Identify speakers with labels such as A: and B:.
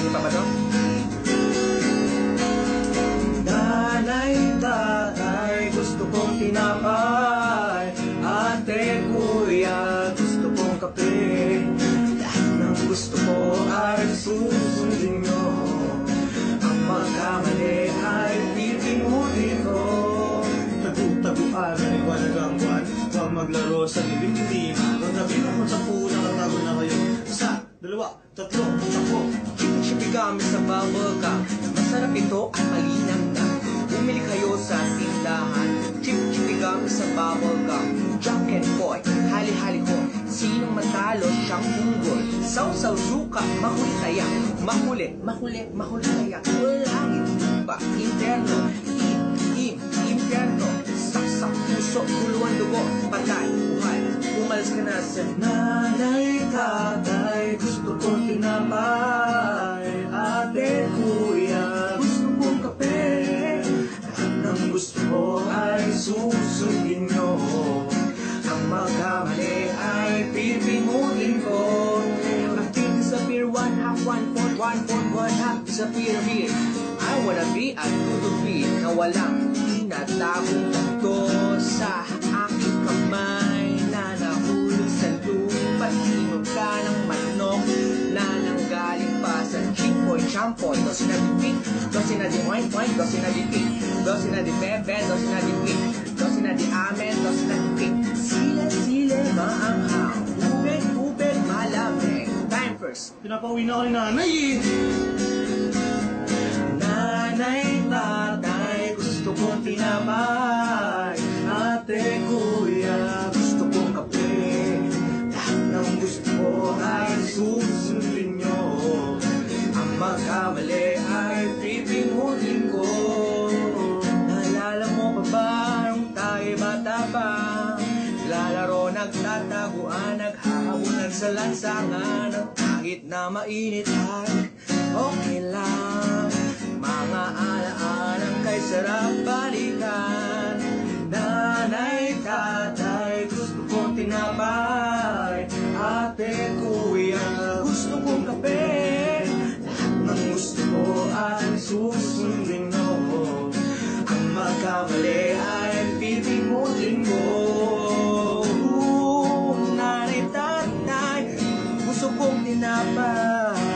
A: Iba pa to?
B: Nanay, tatay, gusto kong tinapay. Ate, kuya, gusto kong kape. Lahat ng gusto ko ay susundin nyo. Ang magkamali ay pipinutin ko. Tagu-taguan, naliwanagang buwan. Huwag maglaro sa libing-libing. Kagabi naman sa pula, katago na kayo. Isa, dalawa, tatlo, takbo.
A: Chipi kami sa bubble gum. Masarap ito at malinang na. Bumili kayo sa tindahan. Chipi kami sa bubble gum. Jack and boy, hali-hali ko. Sinong matalo siyang punggol. Saw-saw suka, mahuli kaya. Mahuli kaya. Langit, lupa, interno. Impyerno. Saksak, puso, tuluan dugo. Patay, buhay. Umalis ka na sa
B: Nanay, tatay, gusto kong tinapay. Ate, kuya, gusto kong kape. Lahat ng gusto ko ay susundin nyo. Ang magkamali ay pipinutin ko.
A: Acting disappear, 1/2, 1/4, 1/4, 1/2 disappear. I wanna be a tutupin na walang tinatagong ito sa aking kamay na nahulog sa lupa. Inog ka ng manok na nanggaling pa sa chimpoy-champoy. Dosi na di pink, dosi na di oink-oink, dosi na di pink, dosi na di pepe, dosi na di pink, dosi na di amen, dosi na di pink. Sile-sile maanghaw, ubed-ubed malamig. Time first.
B: Pinapauwi na ako ni nanay eh. Nanay, tatay, gusto kong tinapay. Ate, kuya, gusto kong kape. Lahat ng gusto ko ay susundin nyo. Ang magkamali ay pipinutin ko. Naalala mo pa ba nung tayo bata pa? Lalaro, nagtataguan, naghahabunan sa lansangan. Kahit na mainit ay okay lang. Mga alaalang kay sarap balikan. Nanay, tatay, gusto kong tinapay. Ate, kuya, gusto kong kape. Lahat ng gusto ko ay susundin mo. Ang magkamali ay pipinutin ko. Nanay, tatay, gusto kong tinapay.